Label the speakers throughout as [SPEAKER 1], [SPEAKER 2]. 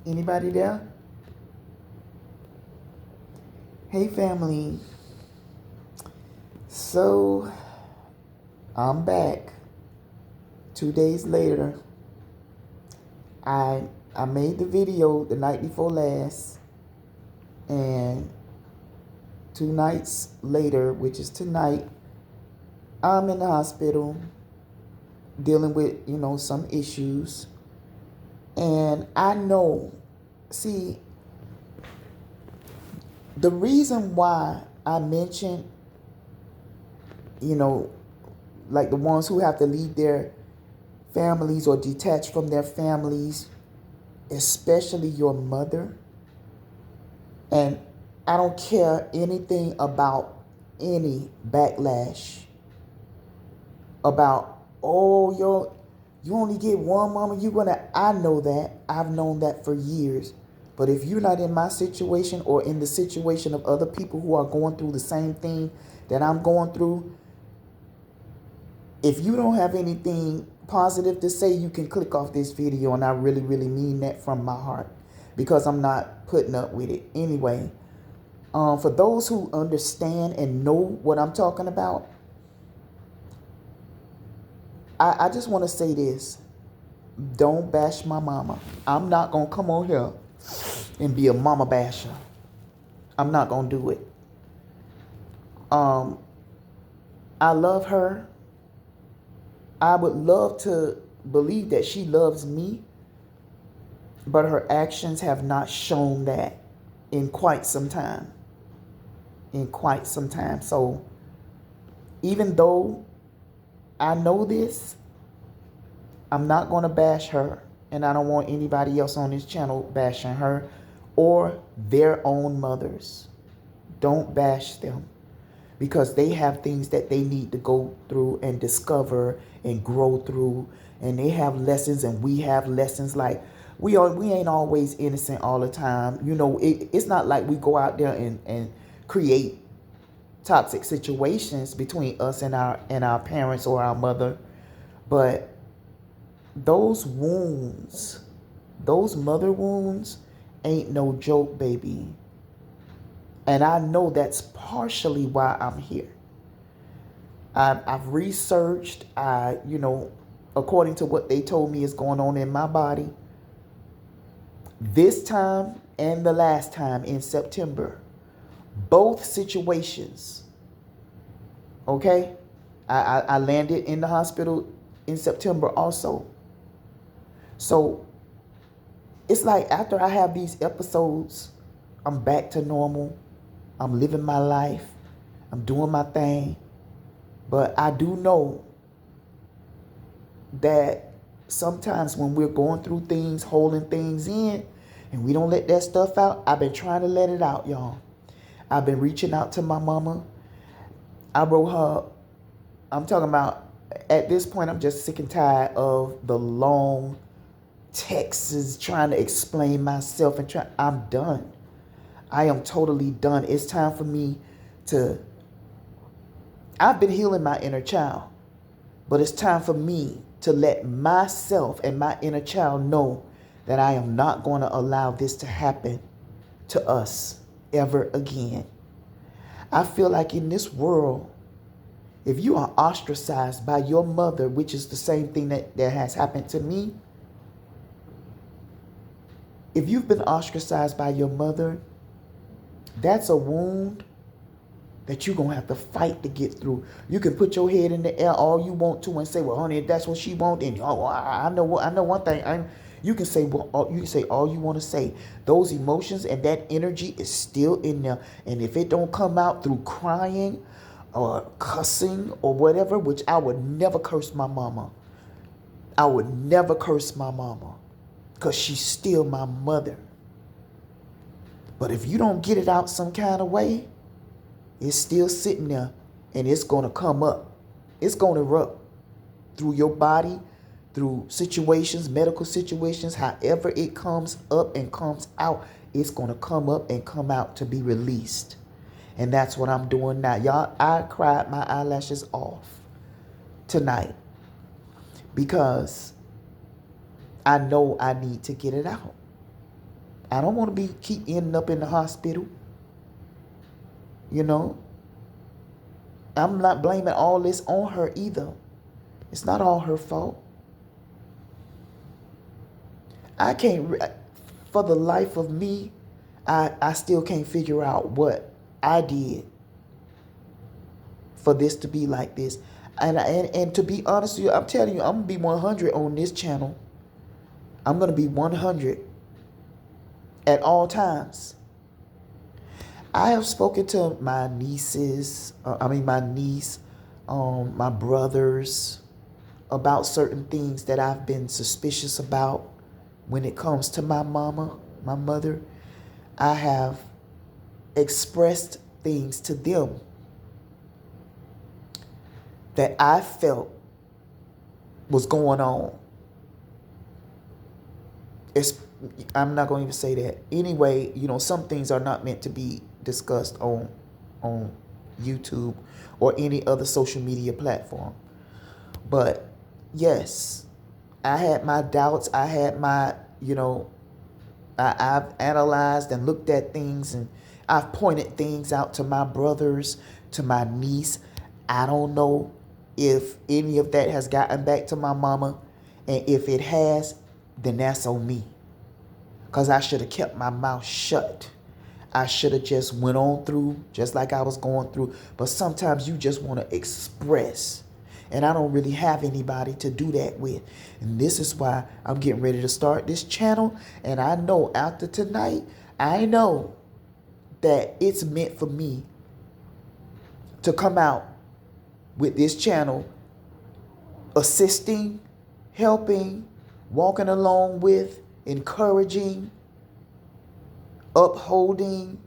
[SPEAKER 1] Anybody there? Hey family. So I'm back. 2 days later. I made the video the night before last, and 2 nights later, which is tonight, I'm in the hospital dealing with, some issues. And I know, see, the reason why I mentioned, you know, like the ones who have to leave their families or detach from their families, especially your mother. And I don't care anything about any backlash about, oh, you only get one mama, I know that. I've known that for years. But if you're not in my situation or in the situation of other people who are going through the same thing that I'm going through, if you don't have anything positive to say, you can click off this video, and I really, really mean that from my heart, because I'm not putting up with it. Anyway, for those who understand and know what I'm talking about, I just want to say this. Don't bash my mama. I'm not going to come on here and be a mama basher. I'm not going to do it. I love her. I would love to believe that she loves me, but her actions have not shown that in quite some time. So even though I know this, I'm not going to bash her, and I don't want anybody else on this channel bashing her or their own mothers. Don't bash them, because they have things that they need to go through and discover and grow through, and they have lessons and we have lessons. Like we ain't always innocent all the time. It's not like we go out there and create toxic situations between us and our parents or our mother. But those wounds, those mother wounds, ain't no joke, baby. And I know that's partially why I'm here. I've researched, according to what they told me is going on in my body. This time and the last time in September, both situations, okay? I landed in the hospital in September also. So it's like after I have these episodes, I'm back to normal. I'm living my life. I'm doing my thing. But I do know that sometimes when we're going through things, holding things in, and we don't let that stuff out, I've been trying to let it out, y'all. I've been reaching out to my mama. I wrote her. I'm talking about, at this point, I'm just sick and tired of the long texts trying to explain myself I'm done. I am totally done. It's time for me I've been healing my inner child, but it's time for me to let myself and my inner child know that I am not going to allow this to happen to us ever again. I feel like in this world, if you are ostracized by your mother, which is the same thing that has happened to me, if you've been ostracized by your mother, that's a wound that you're going to have to fight to get through. You can put your head in the air all you want to and say, well, honey, if that's what she wants, then I know one thing. You can say all you want to say. Those emotions and that energy is still in there. And if it don't come out through crying or cussing or whatever, which I would never curse my mama. I would never curse my mama, because she's still my mother. But if you don't get it out some kind of way, it's still sitting there, and it's going to come up. It's going to erupt through your body, through situations, medical situations, however it comes up and comes out, it's going to come up and come out to be released. And that's what I'm doing now. Y'all, I cried my eyelashes off tonight because I know I need to get it out. I don't want to keep ending up in the hospital. You know, I'm not blaming all this on her either. It's not all her fault. I can't, for the life of me, I still can't figure out what I did for this to be like this. And to be honest with you, I'm telling you, I'm going to be 100 on this channel. I'm going to be 100 at all times. I have spoken to my nieces, my niece, my brothers, about certain things that I've been suspicious about when it comes to my mama, my mother. I have expressed things to them that I felt was going on. I'm not going to even say that. Anyway, you know, some things are not meant to be discussed on YouTube or any other social media platform. But yes, I had my doubts. I had my, you know, I've analyzed and looked at things, and I've pointed things out to my brothers, to my niece. I don't know if any of that has gotten back to my mama. And if it has, then that's on me. Because I should have kept my mouth shut. I should have just went on through just like I was going through. But sometimes you just want to express. And I don't really have anybody to do that with. And this is why I'm getting ready to start this channel. And I know after tonight, I know that it's meant for me to come out with this channel, assisting, helping, walking along with, encouraging, upholding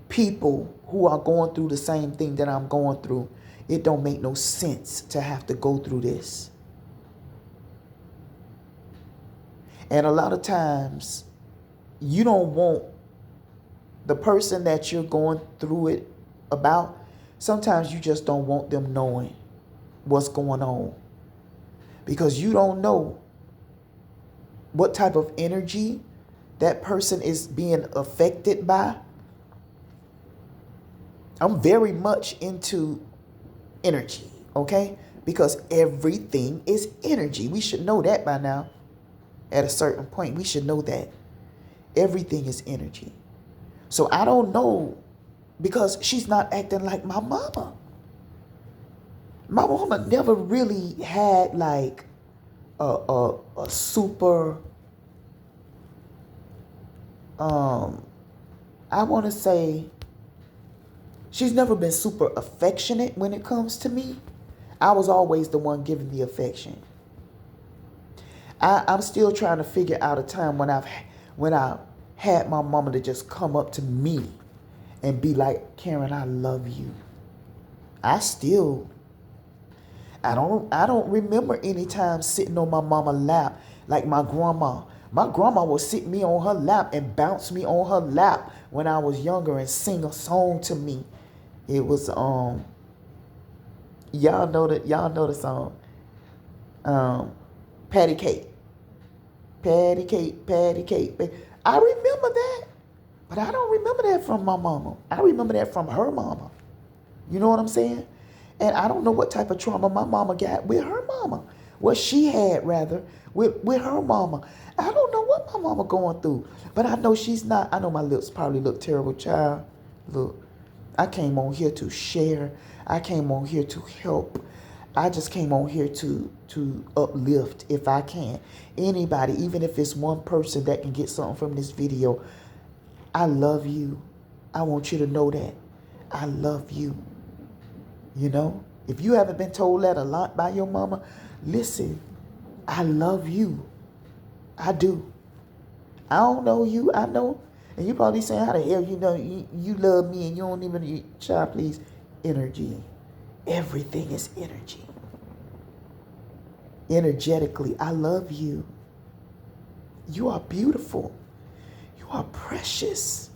[SPEAKER 1] people who are going through the same thing that I'm going through. It don't make no sense to have to go through this. And a lot of times, you don't want the person that you're going through it about, sometimes you just don't want them knowing what's going on. Because you don't know what type of energy that person is being affected by. I'm very much into energy, okay? Because everything is energy. We should know that by now. At a certain point, we should know that. Everything is energy. So I don't know, because she's not acting like my mama. My mama never really had like a super, I want to say, she's never been super affectionate when it comes to me. I was always the one giving the affection. I'm still trying to figure out a time when I had my mama to just come up to me and be like, Karen, I love you. I don't remember any time sitting on my mama's lap like my grandma. My grandma would sit me on her lap and bounce me on her lap when I was younger and sing a song to me. It was y'all know the song. Patty Cake. Patty Cake, Patty Cake. I remember that. But I don't remember that from my mama. I remember that from her mama. You know what I'm saying? And I don't know what type of trauma my mama got with her mama. What she had, rather, with her mama. I don't know what my mama going through. But I know she's not. I know my lips probably look terrible, child. Look, I came on here to share. I came on here to help. I just came on here to uplift if I can. Anybody, even if it's one person that can get something from this video. I love you. I want you to know that. I love you. You know, if you haven't been told that a lot by your mama, listen, I love you. I do. I don't know you, I know. And you probably saying, how the hell you know you love me and you don't even, child, please. Energy. Everything is energy. Energetically, I love you. You are beautiful. You are precious.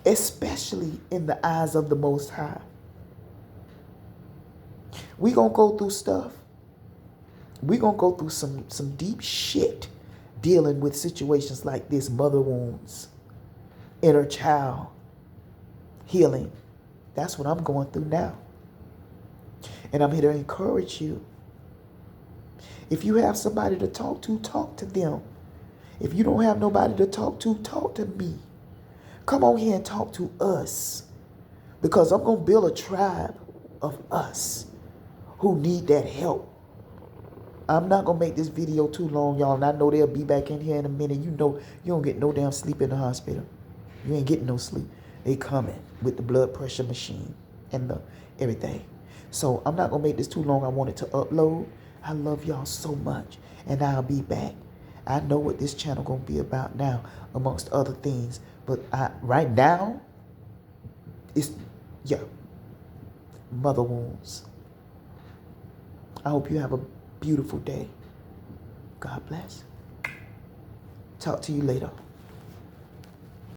[SPEAKER 1] Especially in the eyes of the Most High. We gonna go through stuff. We gonna go through some deep shit dealing with situations like this, mother wounds, inner child healing. That's what I'm going through now. And I'm here to encourage you. If you have somebody to talk to them. If you don't have nobody to talk to me. Come on here and talk to us. Because I'm going to build a tribe of us who need that help. I'm not going to make this video too long, y'all. And I know they'll be back in here in a minute. You know, you don't get no damn sleep in the hospital. You ain't getting no sleep. They coming with the blood pressure machine and the everything. So I'm not going to make this too long. I wanted to upload. I love y'all so much. And I'll be back. I know what this channel going to be about now, amongst other things. But right now, it's, yeah, mother wounds. I hope you have a beautiful day. God bless. Talk to you later.